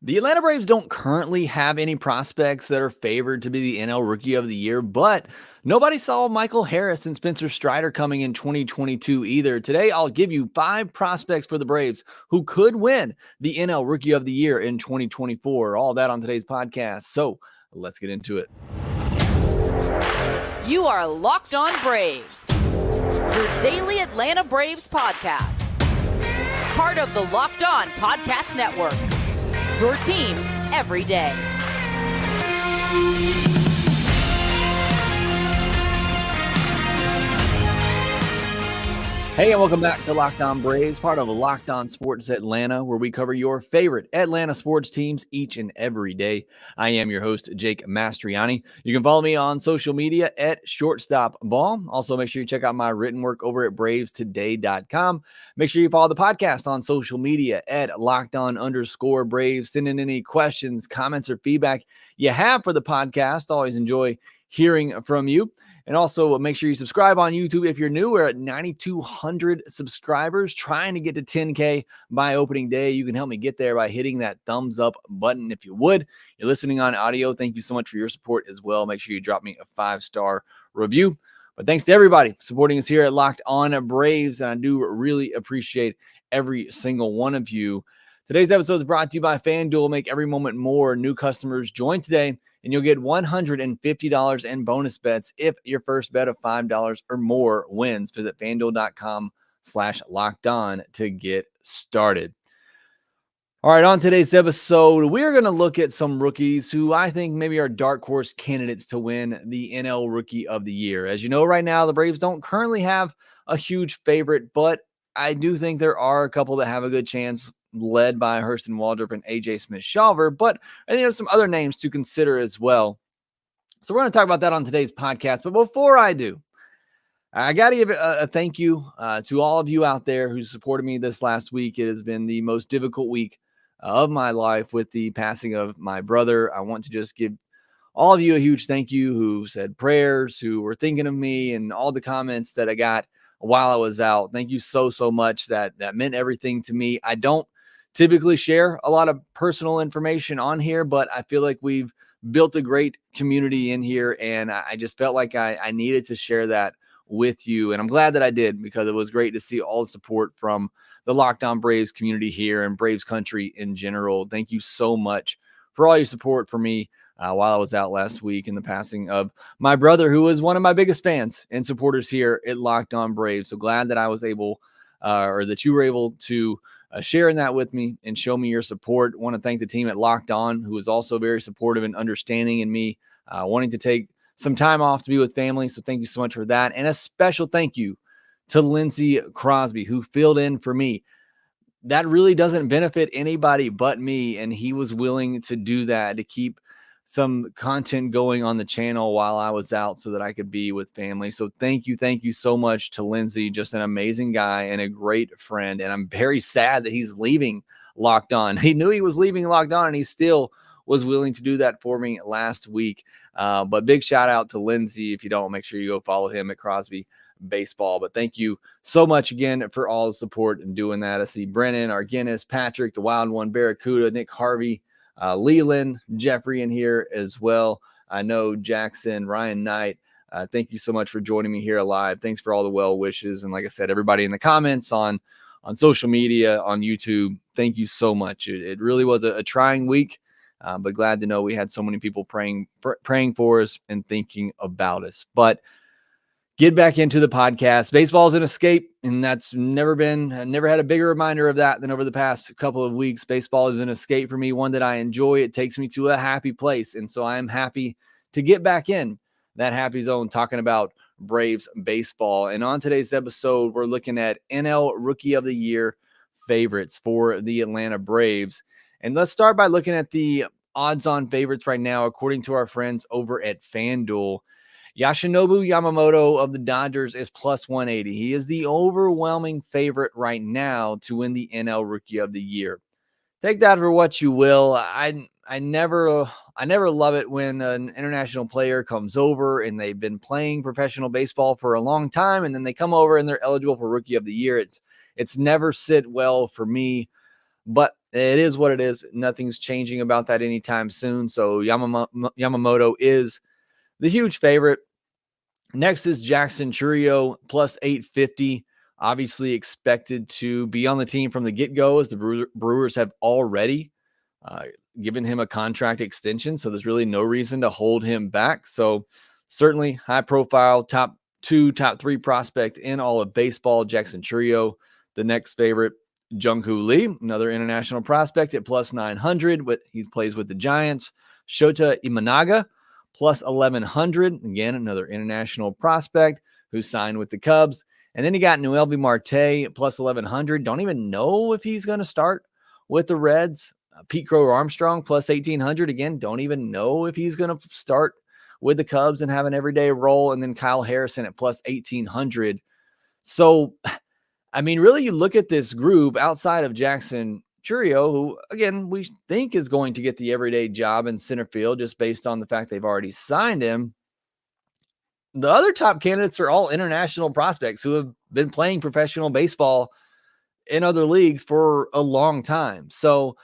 The Atlanta Braves don't currently have any prospects that are favored to be the NL Rookie of the Year, but nobody saw Michael Harris and Spencer Strider coming in 2022 either. Today, I'll give you 5 prospects for the Braves who could win the NL Rookie of the Year in 2024. All that on today's podcast. So let's get into it. You are Locked On Braves, your daily Atlanta Braves podcast. Part of the Locked On Podcast Network. Your team every day. Hey, and welcome back to Locked On Braves, part of Locked On Sports Atlanta, where we cover your favorite Atlanta sports teams each and every day. I am your host, Jake Mastriani. You can follow me on social media at ShortstopBall. Also, make sure you check out my written work over at BravesToday.com. Make sure you follow the podcast on social media at LockedOn_Braves. Send in any questions, comments, or feedback you have for the podcast. Always enjoy hearing from you. And also make sure you subscribe on YouTube if you're new. We're at 9,200 subscribers, trying to get to 10K by opening day. You can help me get there by hitting that thumbs up button if you would. You're listening on audio. Thank you so much for your support as well. Make sure you drop me a 5-star review. But thanks to everybody supporting us here at Locked On Braves. And I do really appreciate every single one of you. Today's episode is brought to you by FanDuel. Make every moment more. New customers join today, and you'll get $150 in bonus bets if your first bet of $5 or more wins. Visit FanDuel.com/lockedon to get started. All right, on today's episode, we're going to look at some rookies who I think maybe are dark horse candidates to win the NL Rookie of the Year. As you know, right now, the Braves don't currently have a huge favorite, but I do think there are a couple that have a good chance, led by Hurston, Waldrep, and AJ Smith-Shawver, but I think there's some other names to consider as well. So we're going to talk about that on today's podcast. But before I do, I got to give a thank you to all of you out there who supported me this last week. It has been the most difficult week of my life with the passing of my brother. I want to just give all of you a huge thank you who said prayers, who were thinking of me, and all the comments that I got while I was out. Thank you so much. That meant everything to me. I don't typically share a lot of personal information on here, but I feel like we've built a great community in here, and I just felt like I needed to share that with you. And I'm glad that I did, because it was great to see all the support from the Locked On Braves community here and Braves country in general. Thank you so much for all your support for me while I was out last week in the passing of my brother, who was one of my biggest fans and supporters here at Locked On Braves. So glad that I was able, or that you were able to sharing that with me and show me your support. I want to thank the team at Locked On, who was also very supportive and understanding in me wanting to take some time off to be with family. So thank you so much for that. And a special thank you to Lindsey Crosby, who filled in for me. That really doesn't benefit anybody but me, and he was willing to do that to keep some content going on the channel while I was out so that I could be with family. So thank you so much to Lindsey. Just an amazing guy and a great friend. And I'm very sad that he's leaving Locked On. He knew he was leaving Locked On, and he still was willing to do that for me last week. But big shout out to Lindsey. If you don't, make sure you go follow him at Crosby Baseball. But thank you so much again for all the support and doing that. I see Brennan, Argenis, Patrick, the Wild One, Barracuda, Nick Harvey, Leland, Jeffrey in here as well. I know Jackson, Ryan Knight. Thank you so much for joining me here live. Thanks for all the well wishes. And like I said, everybody in the comments on social media, on YouTube, thank you so much. It really was a trying week, but glad to know we had so many people praying for us and thinking about us. But get back into the podcast. Baseball is an escape, and that's never had a bigger reminder of that than over the past couple of weeks. Baseball is an escape for me, one that I enjoy. It takes me to a happy place, and so I am happy to get back in that happy zone talking about Braves baseball. And on today's episode, we're looking at NL Rookie of the Year favorites for the Atlanta Braves. And let's start by looking at the odds-on favorites right now, according to our friends over at FanDuel. Yoshinobu Yamamoto of the Dodgers is plus 180. He is the overwhelming favorite right now to win the NL Rookie of the Year. Take that for what you will. I never love it when an international player comes over and they've been playing professional baseball for a long time, and then they come over and they're eligible for Rookie of the Year. It's never sit well for me. But it is what it is. Nothing's changing about that anytime soon. So Yamamoto is the huge favorite. Next is Jackson Chourio, plus 850. Obviously expected to be on the team from the get-go, as the Brewers have already given him a contract extension. So there's really no reason to hold him back. So certainly high-profile, top 2, top 3 prospect in all of baseball, Jackson Chourio. The next favorite, Jung-Hoo Lee, another international prospect at plus 900. He plays with the Giants. Shota Imanaga, plus 1,100. Again, another international prospect who signed with the Cubs. And then you got Noelvi Marte, plus 1,100. Don't even know if he's going to start with the Reds. Pete Crow Armstrong, plus 1,800. Again, don't even know if he's going to start with the Cubs and have an everyday role. And then Kyle Harrison at plus 1,800. So, I mean, really, you look at this group outside of Jackson Chourio, who, again, we think is going to get the everyday job in center field just based on the fact they've already signed him. The other top candidates are all international prospects who have been playing professional baseball in other leagues for a long time. So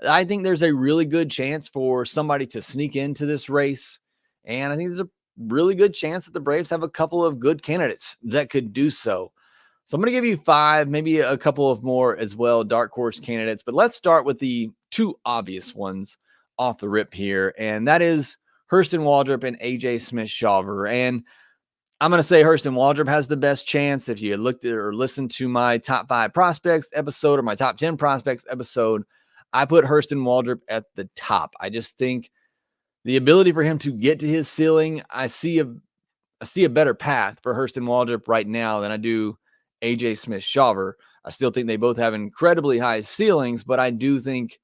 I think there's a really good chance for somebody to sneak into this race. And I think there's a really good chance that the Braves have a couple of good candidates that could do so. So I'm going to give you 5, maybe a couple of more as well, dark horse candidates. But let's start with the 2 obvious ones off the rip here. And that is Hurston Waldrep and AJ Smith-Shawver. And I'm going to say Hurston Waldrep has the best chance. If you looked at or listened to my top 5 prospects episode or my top 10 prospects episode, I put Hurston Waldrep at the top. I just think the ability for him to get to his ceiling, I see a better path for Hurston Waldrep right now than I do AJ Smith-Shawver. I still think they both have incredibly high ceilings, but I do think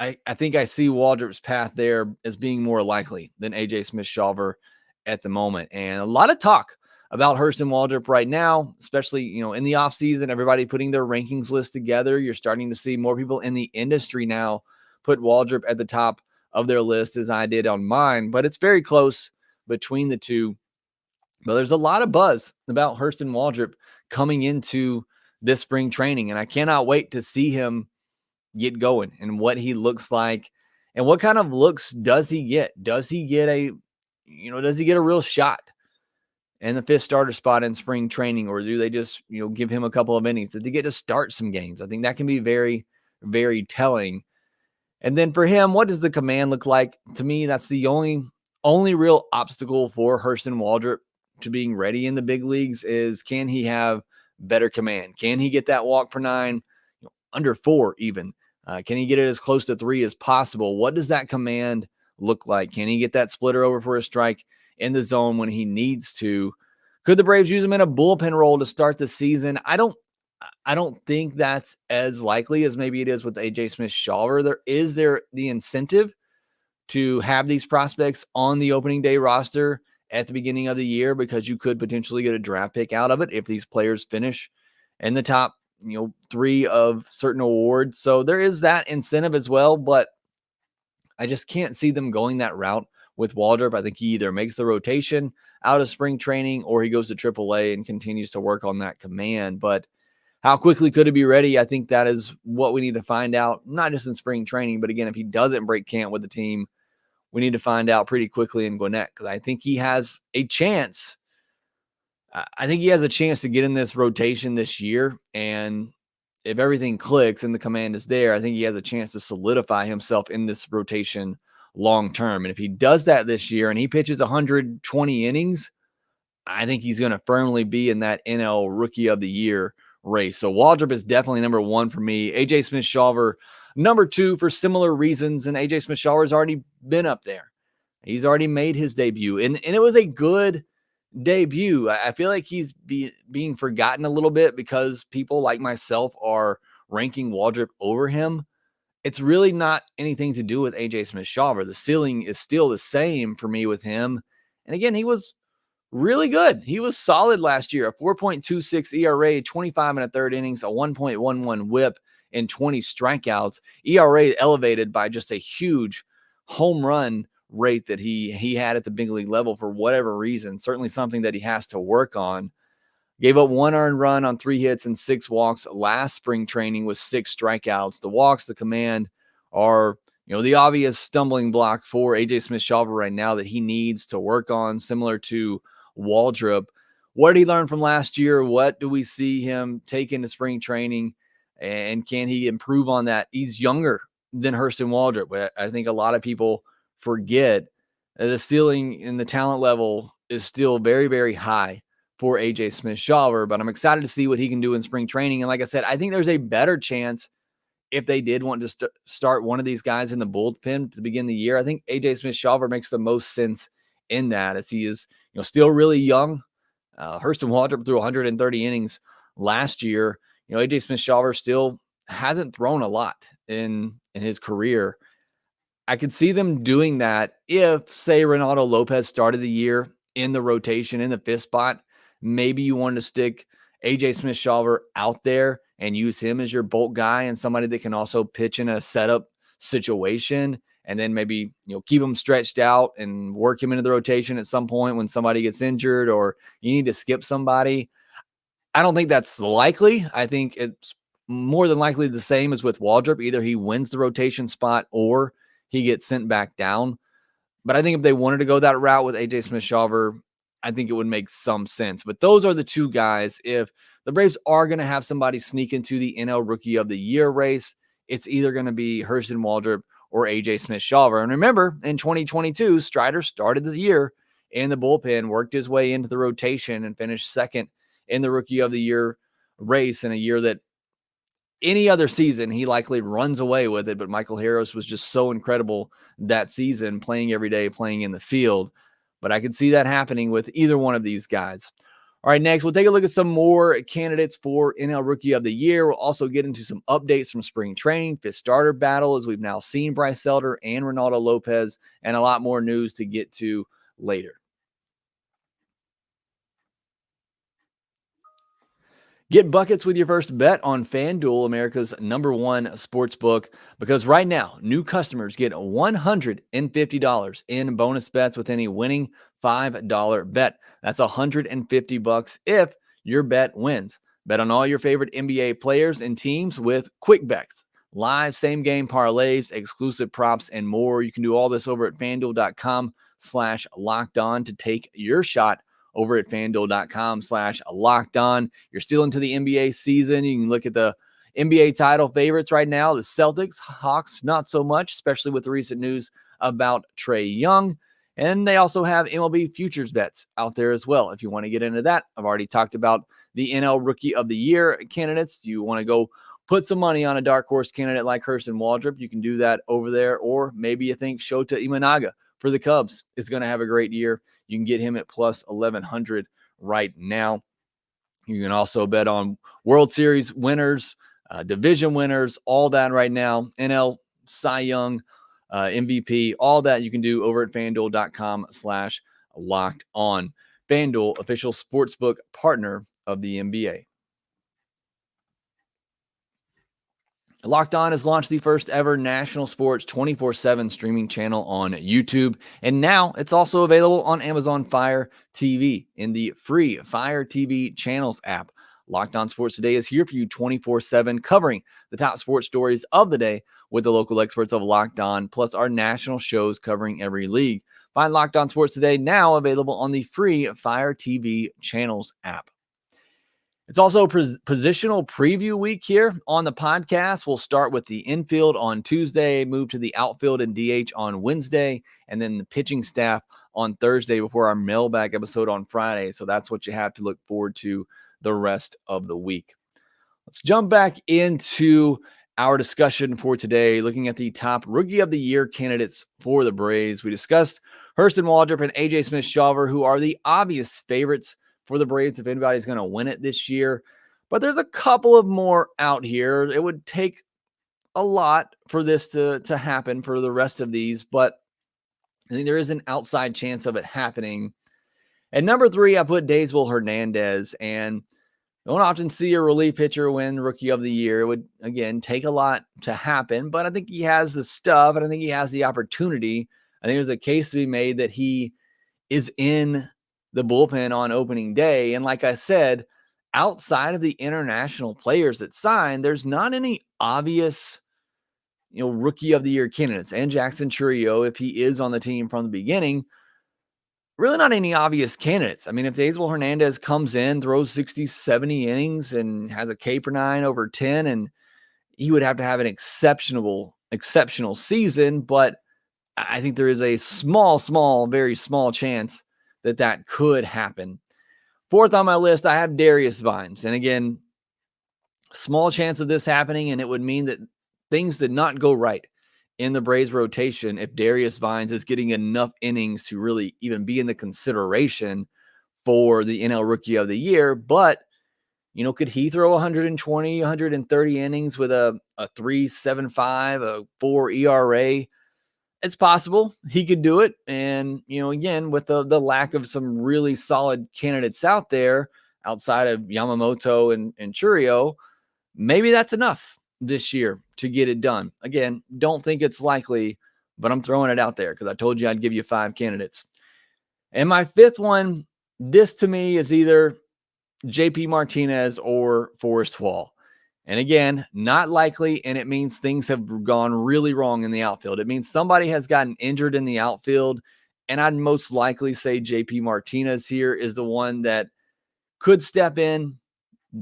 I think I see Waldrop's path there as being more likely than AJ Smith-Shawver at the moment. And a lot of talk about Hurston Waldrep right now, especially, in the offseason, everybody putting their rankings list together. You're starting to see more people in the industry now put Waldrep at the top of their list as I did on mine, but it's very close between the two. But there's a lot of buzz about Hurston Waldrep coming into this spring training, and I cannot wait to see him get going and what he looks like and what kind of looks does he get? Does he get a real shot in the 5th starter spot in spring training, or do they just, give him a couple of innings? Did he get to start some games? I think that can be very, very telling. And then for him, what does the command look like? To me, that's the only real obstacle for Hurston Waldrep to being ready in the big leagues is, can he have better command? Can he get that walk per 9, under 4 even? Can he get it as close to 3 as possible? What does that command look like? Can he get that splitter over for a strike in the zone when he needs to? Could the Braves use him in a bullpen role to start the season? I don't think that's as likely as maybe it is with AJ Smith-Shawver. Is there the incentive to have these prospects on the opening day roster at the beginning of the year, because you could potentially get a draft pick out of it if these players finish in the top 3 of certain awards. So there is that incentive as well, but I just can't see them going that route with Waldrep. I think he either makes the rotation out of spring training or he goes to AAA and continues to work on that command. But how quickly could he be ready? I think that is what we need to find out, not just in spring training, but again, if he doesn't break camp with the team, we need to find out pretty quickly in Gwinnett, because I think he has a chance. I think he has a chance to get in this rotation this year. And if everything clicks and the command is there, I think he has a chance to solidify himself in this rotation long term. And if he does that this year and he pitches 120 innings, I think he's going to firmly be in that NL Rookie of the Year race. So Waldrep is definitely number 1 for me. AJ Smith-Shawver, number 2 for similar reasons. And AJ Smith-Shawver has already been up there. He's already made his debut. And it was a good debut. I feel like he's being forgotten a little bit because people like myself are ranking Waldrep over him. It's really not anything to do with AJ Smith-Shawver. The ceiling is still the same for me with him. And again, he was really good. He was solid last year. A 4.26 ERA, 25 1/3 innings, a 1.11 whip, and 20 strikeouts. ERA elevated by just a huge home run rate that he had at the big league level for whatever reason. Certainly something that he has to work on. Gave up 1 earned run on 3 hits and 6 walks last spring training with 6 strikeouts. The walks, the command are, the obvious stumbling block for AJ Smith-Shawver right now that he needs to work on, similar to Waldrep. What did he learn from last year? What do we see him take into spring training? And can he improve on that? He's younger than Hurston Waldrep, but I think a lot of people forget the ceiling and the talent level is still very, very high for AJ Smith-Shawver, but I'm excited to see what he can do in spring training. And like I said, I think there's a better chance if they did want to start one of these guys in the bullpen to begin the year. I think AJ Smith-Shawver makes the most sense in that, as he is, still really young. Hurston Waldrep threw 130 innings last year. AJ Smith-Shawver still hasn't thrown a lot in his career. I could see them doing that if, say, Reynaldo Lopez started the year in the rotation in the 5th spot. Maybe you wanted to stick AJ Smith-Shawver out there and use him as your bolt guy and somebody that can also pitch in a setup situation, and then maybe, keep him stretched out and work him into the rotation at some point when somebody gets injured or you need to skip somebody. I don't think that's likely. I think it's more than likely the same as with Waldrep. Either he wins the rotation spot or he gets sent back down. But I think if they wanted to go that route with AJ Smith-Shawver, I think it would make some sense. But those are the two guys. If the Braves are going to have somebody sneak into the NL Rookie of the Year race, it's either going to be Hurston Waldrep or AJ Smith-Shawver. And remember, in 2022, Strider started the year in the bullpen, worked his way into the rotation, and finished second in the Rookie of the Year race in a year that any other season, he likely runs away with it. But Michael Harris was just so incredible that season, playing every day, playing in the field. But I could see that happening with either one of these guys. All right, next, we'll take a look at some more candidates for NL Rookie of the Year. We'll also get into some updates from spring training, 5th starter battle, as we've now seen Bryce Elder and Reynaldo Lopez, and a lot more news to get to later. Get buckets with your first bet on FanDuel, America's #1 sports book, because right now, new customers get $150 in bonus bets with any winning $5 bet. That's $150 if your bet wins. Bet on all your favorite NBA players and teams with quick bets, live same-game parlays, exclusive props, and more. You can do all this over at FanDuel.com/lockedon to take your shot over at FanDuel.com/lockedon. You're still into the NBA season. You can look at the NBA title favorites right now. The Celtics, Hawks, not so much, especially with the recent news about Trae Young. And they also have MLB futures bets out there as well. If you want to get into that, I've already talked about the NL Rookie of the Year candidates. You want to go put some money on a dark horse candidate like Hurston Waldrep, you can do that over there. Or maybe you think Shota Imanaga for the Cubs is going to have a great year. You can get him at plus 1,100 right now. You can also bet on World Series winners, division winners, all that right now. NL, Cy Young, MVP, all that you can do over at FanDuel.com/locked on. FanDuel, official sportsbook partner of the NBA. Locked On has launched the first ever national sports 24/7 streaming channel on YouTube. And now it's also available on Amazon Fire TV in the free Fire TV channels app. Locked On Sports Today is here for you 24/7, covering the top sports stories of the day with the local experts of Locked On, plus our national shows covering every league. Find Locked On Sports Today now available on the free Fire TV channels app. It's also positional preview week here on the podcast. We'll start with the infield on Tuesday, move to the outfield and DH on Wednesday, and then the pitching staff on Thursday before our mailbag episode on Friday. So that's what you have to look forward to the rest of the week. Let's jump back into our discussion for today, looking at the top Rookie of the Year candidates for the Braves. We discussed Hurston Waldrep and AJ Smith-Shawver, who are the obvious favorites for the Braves if anybody's going to win it this year. But there's a couple of more out here. It would take a lot for this to happen for the rest of these, but I think there is an outside chance of it happening. At number 3, I put Dael Hernandez, and you don't often see a relief pitcher win Rookie of the Year. It would, again, take a lot to happen, but I think he has the stuff, and I think he has the opportunity. I think there's a case to be made that he is in the bullpen on opening day. And like I said, outside of the international players that signed, there's not any obvious, rookie of the year candidates. And Jackson Chourio, if he is on the team from the beginning, really not any obvious candidates. I mean, if Dael Hernandez comes in, throws 60, 70 innings and has a K per 9 over 10, and he would have to have an exceptional season, but I think there is a very small chance that could happen. Fourth on my list, I have Darius Vines. And again, small chance of this happening, and it would mean that things did not go right in the Braves rotation if Darius Vines is getting enough innings to really even be in the consideration for the NL Rookie of the Year. But, could he throw 120, 130 innings with a 3.75, a 4 ERA? It's possible he could do it. And, again, with the lack of some really solid candidates out there outside of Yamamoto and Chourio, maybe that's enough this year to get it done. Again, don't think it's likely, but I'm throwing it out there because I told you I'd give you 5 candidates. And my fifth one, this to me is either JP Martinez or Forrest Wall. And again, not likely, and it means things have gone really wrong in the outfield. It means somebody has gotten injured in the outfield, and I'd most likely say JP Martinez here is the one that could step in,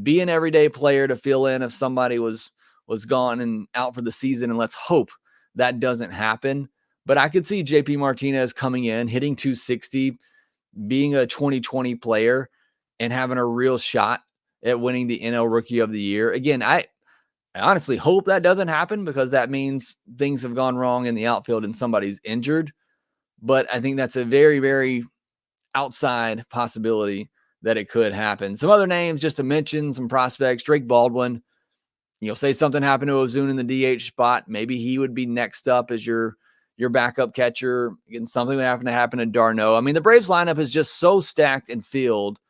be an everyday player to fill in if somebody was gone and out for the season, and let's hope that doesn't happen. But I could see JP Martinez coming in, hitting 260, being a 2020 player, and having a real shot at winning the NL Rookie of the Year. Again, I honestly hope that doesn't happen because that means things have gone wrong in the outfield and somebody's injured. But I think that's a very, very outside possibility that it could happen. Some other names just to mention, some prospects, Drake Baldwin. Say something happened to Ozuna in the DH spot. Maybe he would be next up as your backup catcher. Again, something would have to happen to d'Arnaud. I mean, the Braves lineup is just so stacked in field.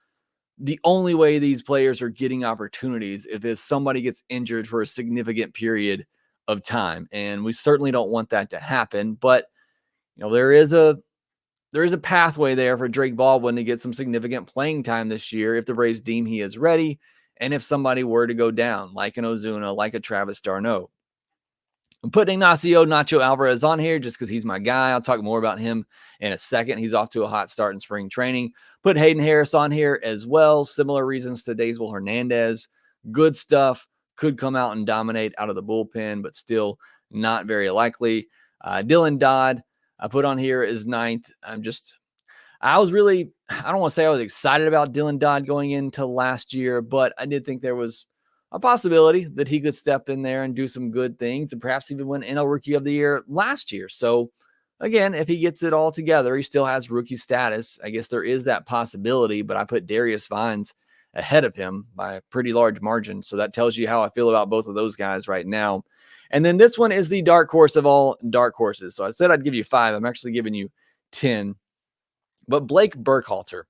The only way these players are getting opportunities if somebody gets injured for a significant period of time. And we certainly don't want that to happen. But, there is a pathway there for Drake Baldwin to get some significant playing time this year if the Braves deem he is ready. And if somebody were to go down, like an Ozuna, like a Travis d'Arnaud. I'm putting Nacho Alvarez on here just because he's my guy. I'll talk more about him in a second. He's off to a hot start in spring training. Put Hayden Harris on here as well. Similar reasons to Dael Hernandez. Good stuff. Could come out and dominate out of the bullpen, but still not very likely. Dylan Dodd, I put on here as 9th. I don't want to say I was excited about Dylan Dodd going into last year, but I did think there was a possibility that he could step in there and do some good things and perhaps even win NL Rookie of the Year last year. So again, if he gets it all together, he still has rookie status. I guess there is that possibility, but I put Darius Vines ahead of him by a pretty large margin. So that tells you how I feel about both of those guys right now. And then this one is the dark horse of all dark horses. So I said I'd give you 5. I'm actually giving you 10. But Blake Burkhalter,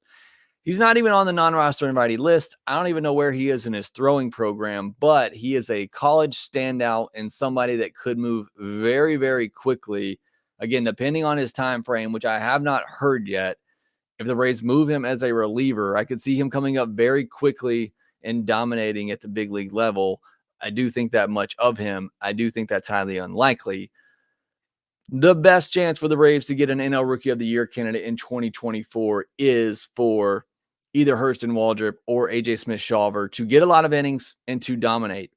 he's not even on the non-roster invitee list. I don't even know where he is in his throwing program, but he is a college standout and somebody that could move very, very quickly. Again, depending on his time frame, which I have not heard yet, if the Braves move him as a reliever, I could see him coming up very quickly and dominating at the big league level. I do think that much of him. I do think that's highly unlikely. The best chance for the Braves to get an NL Rookie of the Year candidate in 2024 is for either Hurston, Waldrep, or AJ Smith-Shawver to get a lot of innings and to dominate.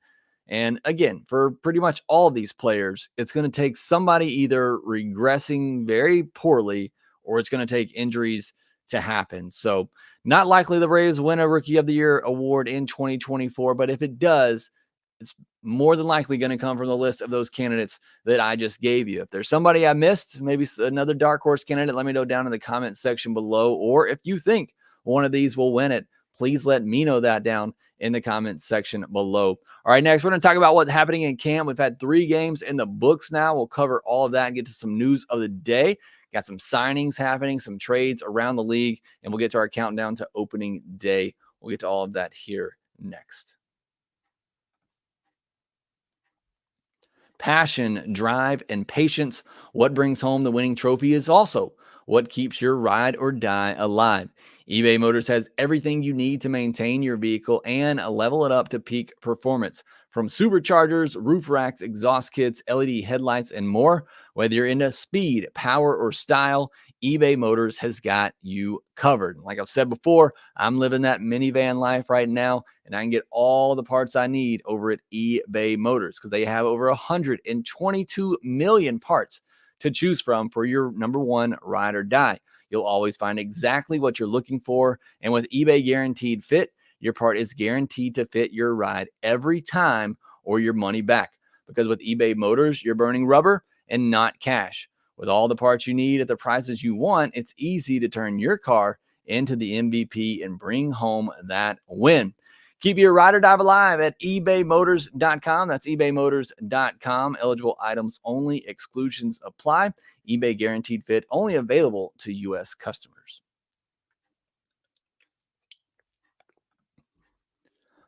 And again, for pretty much all of these players, it's going to take somebody either regressing very poorly or it's going to take injuries to happen. So not likely the Braves win a Rookie of the Year award in 2024, but if it does, it's more than likely going to come from the list of those candidates that I just gave you. If there's somebody I missed, maybe another dark horse candidate, let me know down in the comment section below. Or if you think one of these will win it, please let me know that down in the comment section below. All right, next we're going to talk about what's happening in camp. We've had 3 games in the books now. We'll cover all of that and get to some news of the day. Got some signings happening, some trades around the league, and we'll get to our countdown to opening day. We'll get to all of that here next. Passion, drive, and patience. What brings home the winning trophy is also what keeps your ride or die alive. eBay Motors has everything you need to maintain your vehicle and level it up to peak performance. From superchargers, roof racks, exhaust kits, LED headlights, and more, whether you're into speed, power, or style, eBay Motors has got you covered. Like I've said before, I'm living that minivan life right now, and I can get all the parts I need over at eBay Motors because they have over 122 million parts to choose from for your number one ride or die. You'll always find exactly what you're looking for, and with eBay Guaranteed Fit, your part is guaranteed to fit your ride every time or your money back. Because with eBay Motors, you're burning rubber and not cash. With all the parts you need at the prices you want, it's easy to turn your car into the MVP and bring home that win. Keep your ride or die alive at ebaymotors.com. That's ebaymotors.com. Eligible items only. Exclusions apply. eBay Guaranteed Fit only available to U.S. customers.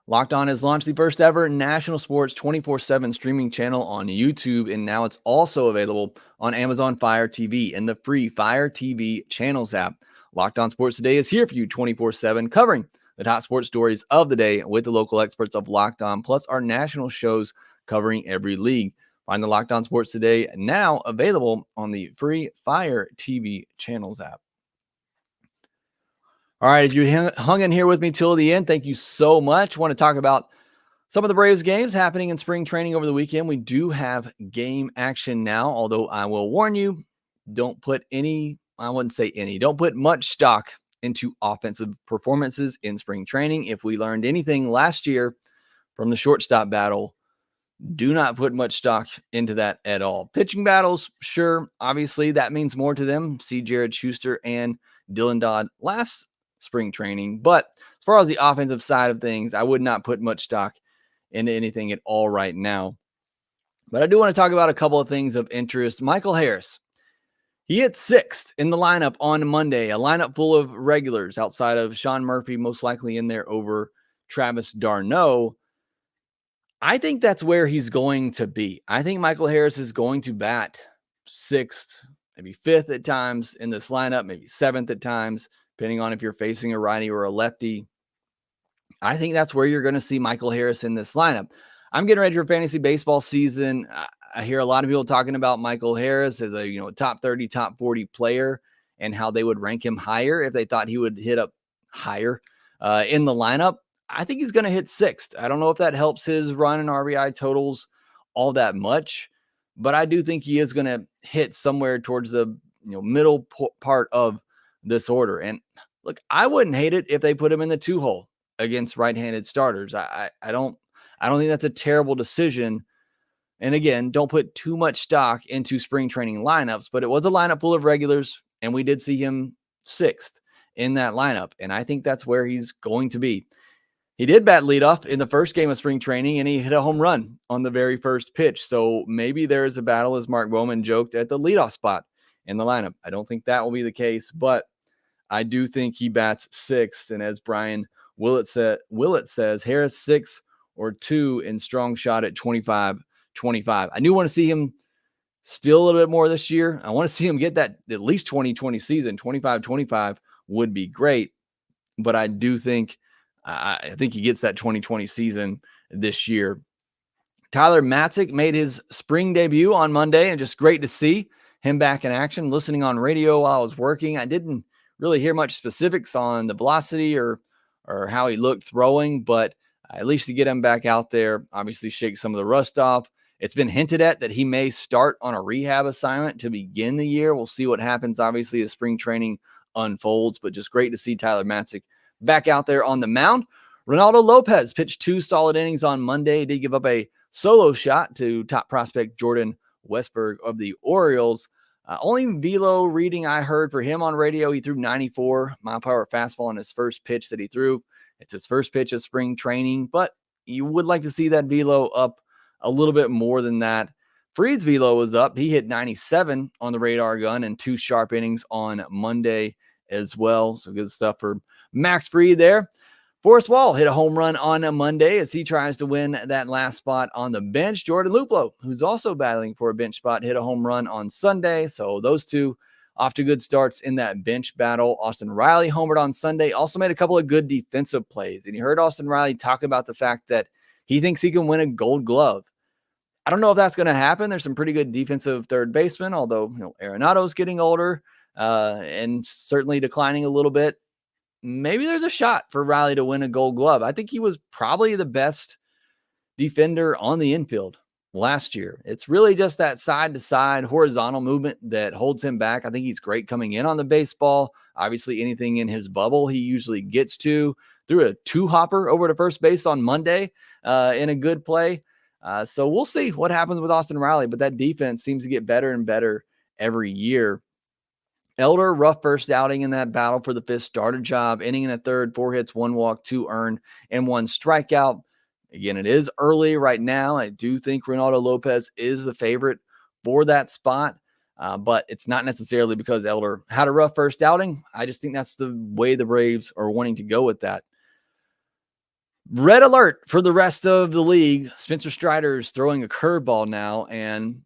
Locked On has launched the first ever national sports 24/7 streaming channel on YouTube, and now it's also available on Amazon Fire TV and the free Fire TV channels app. Locked On Sports Today is here for you 24/7, covering the top sports stories of the day with the local experts of Locked On, plus our national shows covering every league. Find the Locked On Sports Today now available on the free Fire TV channels app. All right, as you hung in here with me till the end, thank you so much. I want to talk about some of the Braves games happening in spring training over the weekend. We do have game action now, although I will warn you, don't put much stock into offensive performances in spring training. If we learned anything last year from the shortstop battle, do not put much stock into that at all. Pitching battles, sure, obviously that means more to them. See Jared Schuster and Dylan Dodd last spring training. But as far as the offensive side of things, I would not put much stock into anything at all right now. But I do want to talk about a couple of things of interest. Michael Harris, he hit sixth in the lineup on Monday, a lineup full of regulars outside of Sean Murphy, most likely in there over Travis d'Arnaud. I think that's where he's going to be. I think Michael Harris is going to bat sixth, maybe fifth at times in this lineup, maybe seventh at times, depending on if you're facing a righty or a lefty. I think that's where you're going to see Michael Harris in this lineup. I'm getting ready for fantasy baseball season. I hear a lot of people talking about Michael Harris as a top 30, top 40 player and how they would rank him higher if they thought he would hit up higher in the lineup. I think he's going to hit sixth. I don't know if that helps his run and RBI totals all that much, but I do think he is going to hit somewhere towards the middle part of this order. And look, I wouldn't hate it if they put him in the 2-hole against right-handed starters. I don't think that's a terrible decision. And again, don't put too much stock into spring training lineups, but it was a lineup full of regulars, and we did see him sixth in that lineup. And I think that's where he's going to be. He did bat leadoff in the first game of spring training, and he hit a home run on the very first pitch. So maybe there is a battle, as Mark Bowman joked, at the leadoff spot in the lineup. I don't think that will be the case, but I do think he bats sixth. And as Brian Willett says, Harris 6 or 2 in strong shot at 25-25. I do want to see him steal a little bit more this year. I want to see him get that at least 2020 season. 25-25 would be great, but I do think I think he gets that 2020 season this year. Tyler Matzek made his spring debut on Monday, and just great to see him back in action. Listening on radio while I was working, I didn't really hear much specifics on the velocity or how he looked throwing, but at least to get him back out there, obviously shake some of the rust off. It's been hinted at that he may start on a rehab assignment to begin the year. We'll see what happens, obviously, as spring training unfolds, but just great to see Tyler Matzek back out there on the mound. Ronaldo Lopez pitched 2 solid innings on Monday. He did give up a solo shot to top prospect Jordan Westberg of the Orioles. Only velo reading I heard for him on radio, he threw 94 mile per hour fastball on his first pitch that he threw. It's his first pitch of spring training, but you would like to see that velo up a little bit more than that. Fried's velo was up. He hit 97 on the radar gun and 2 sharp innings on Monday as well. So good stuff for Max Fried there. Forrest Wall hit a home run on a Monday as he tries to win that last spot on the bench. Jordan Luplow, who's also battling for a bench spot, hit a home run on Sunday. So those two off to good starts in that bench battle. Austin Riley homered on Sunday, also made a couple of good defensive plays. And you heard Austin Riley talk about the fact that he thinks he can win a Gold Glove. I don't know if that's going to happen. There's some pretty good defensive third basemen, although Arenado's getting older and certainly declining a little bit. Maybe there's a shot for Riley to win a Gold Glove. I think he was probably the best defender on the infield last year. It's really just that side-to-side horizontal movement that holds him back. I think he's great coming in on the baseball. Obviously, anything in his bubble he usually gets to. Threw a two-hopper over to first base on Monday in a good play. So we'll see what happens with Austin Riley, but that defense seems to get better and better every year. Elder, rough first outing in that battle for the fifth starter job, inning in a third, 4 hits, 1 walk, 2 earned, and 1 strikeout. Again, it is early right now. I do think Reynaldo Lopez is the favorite for that spot, but it's not necessarily because Elder had a rough first outing. I just think that's the way the Braves are wanting to go with that. Red alert for the rest of the league. Spencer Strider's throwing a curveball now and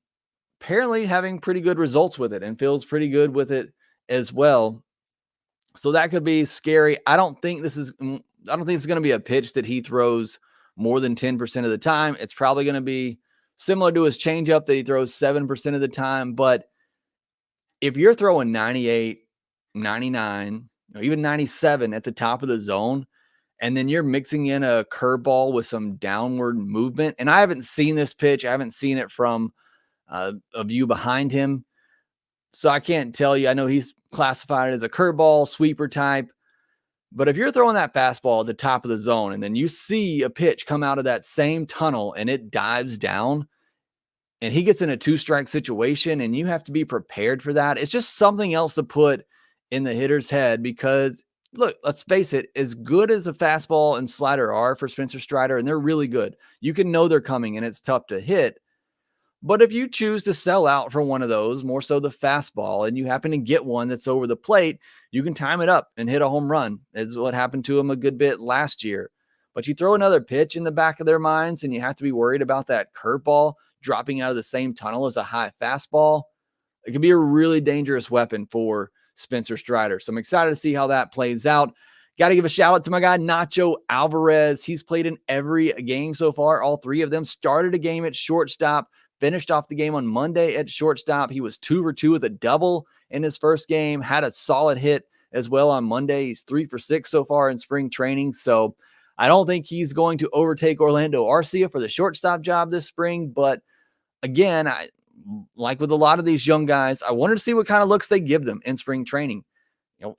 apparently having pretty good results with it and feels pretty good with it as well. So that could be scary. I don't think this is going to be a pitch that he throws more than 10% of the time. It's probably going to be similar to his changeup that he throws 7% of the time. But if you're throwing 98, 99, or even 97 at the top of the zone, and then you're mixing in a curveball with some downward movement, and I haven't seen this pitch. I haven't seen it from a view behind him. So I can't tell you. I know he's classified as a curveball, sweeper type. But if you're throwing that fastball at the top of the zone and then you see a pitch come out of that same tunnel and it dives down and he gets in a 2-strike situation and you have to be prepared for that, it's just something else to put in the hitter's head because, look, let's face it, as good as a fastball and slider are for Spencer Strider, and they're really good, you can know they're coming and it's tough to hit. But if you choose to sell out for one of those, more so the fastball, and you happen to get one that's over the plate, you can time it up and hit a home run. Is what happened to him a good bit last year. But you throw another pitch in the back of their minds, and you have to be worried about that curveball dropping out of the same tunnel as a high fastball. It can be a really dangerous weapon for Spencer Strider. So I'm excited to see how that plays out. Got to give a shout out to my guy, Nacho Alvarez. He's played in every game so far. All 3 of them. Started a game at shortstop. Finished off the game on Monday at shortstop. He was 2 for 2 with a double in his first game. Had a solid hit as well on Monday. He's 3 for 6 so far in spring training. So I don't think he's going to overtake Orlando Arcia for the shortstop job this spring. But again, like with a lot of these young guys, I wanted to see what kind of looks they give them in spring training.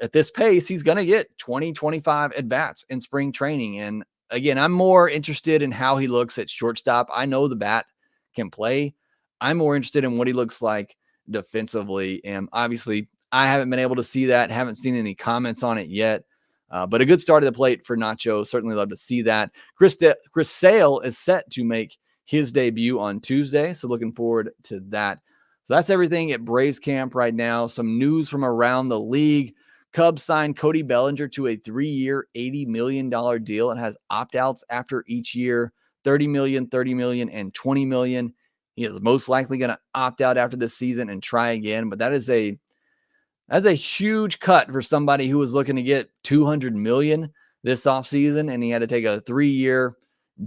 At this pace, he's going to get 20, 25 at-bats in spring training. And again, I'm more interested in how he looks at shortstop. I know the bat can play. I'm more interested in what he looks like defensively. And obviously, I haven't been able to see that. Haven't seen any comments on it yet. But a good start at the plate for Nacho. Certainly love to see that. Chris Sale is set to make his debut on Tuesday. So looking forward to that. So that's everything at Braves camp right now. Some news from around the league. Cubs signed Cody Bellinger to a 3-year, $80 million deal. It has opt-outs after each year. $30 million, $30 million, and $20 million. He is most likely going to opt out after this season and try again. But that's a huge cut for somebody who was looking to get $200 million this offseason, and he had to take a 3-year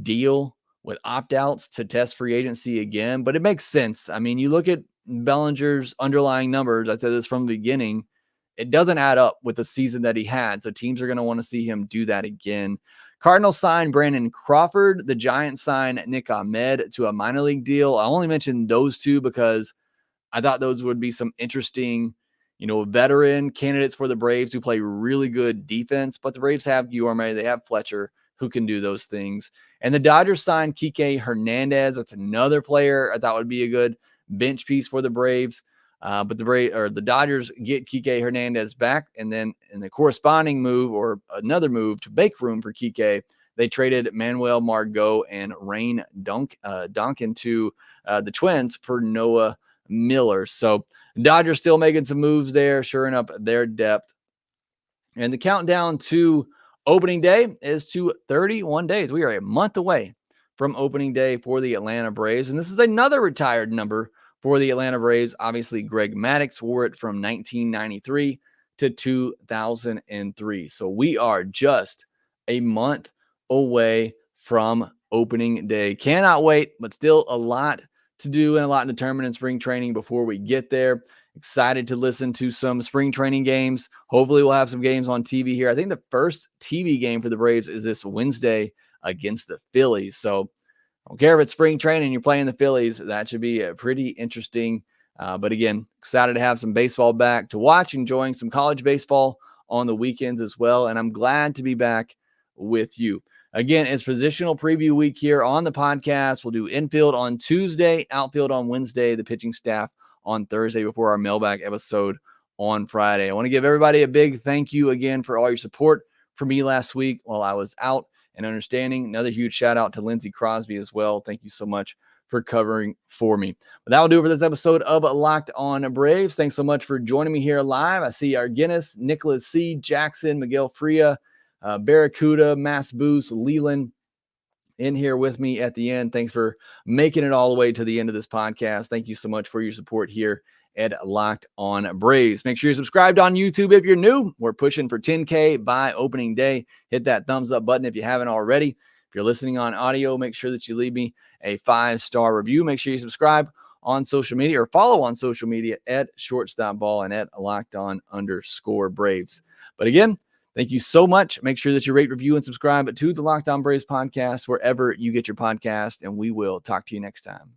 deal with opt-outs to test free agency again. But it makes sense. I mean, you look at Bellinger's underlying numbers. I said this from the beginning. It doesn't add up with the season that he had. So teams are going to want to see him do that again. Cardinals signed Brandon Crawford. The Giants signed Nick Ahmed to a minor league deal. I only mentioned those two because I thought those would be some interesting, veteran candidates for the Braves who play really good defense. But the Braves have Guillorme, they have Fletcher who can do those things. And the Dodgers signed Kike Hernandez. That's another player I thought would be a good bench piece for the Braves. But the Dodgers get Kike Hernandez back, and then in the corresponding move or another move to make room for Kike, they traded Manuel Margot and Rain Duncan to the Twins for Noah Miller. So Dodgers still making some moves there, shoring up their depth. And the countdown to opening day is to 31 days. We are a month away from opening day for the Atlanta Braves, and this is another retired number for the Atlanta Braves. Obviously, Greg Maddux wore it from 1993 to 2003. So we are just a month away from opening day. Cannot wait, but still a lot to do and a lot to determine in spring training before we get there. Excited to listen to some spring training games. Hopefully we'll have some games on TV here. I think the first TV game for the Braves is this Wednesday against the Phillies. So I don't care if it's spring training, you're playing the Phillies. That should be pretty interesting. But again, excited to have some baseball back to watch, enjoying some college baseball on the weekends as well. And I'm glad to be back with you. Again, it's positional preview week here on the podcast. We'll do infield on Tuesday, outfield on Wednesday, the pitching staff on Thursday before our mailbag episode on Friday. I want to give everybody a big thank you again for all your support for me last week while I was out and understanding. Another huge shout out to Lindsey Crosby as well. Thank you so much for covering for me. But that will do it for this episode of Locked On Braves. Thanks so much for joining me here live. I see our Guinness, Nicholas C., Jackson, Miguel Fria, Barracuda, Mass Boost, Leland in here with me at the end. Thanks for making it all the way to the end of this podcast. Thank you so much for your support here at Locked On Braves. Make sure you're subscribed on YouTube if you're new. We're pushing for 10K by opening day. Hit that thumbs up button if you haven't already. If you're listening on audio, make sure that you leave me a 5-star review. Make sure you subscribe on social media or follow on social media at Shortstop Ball and at @LockedOn_Braves. But again, thank you so much. Make sure that you rate, review, and subscribe to the Locked On Braves podcast wherever you get your podcast, and we will talk to you next time.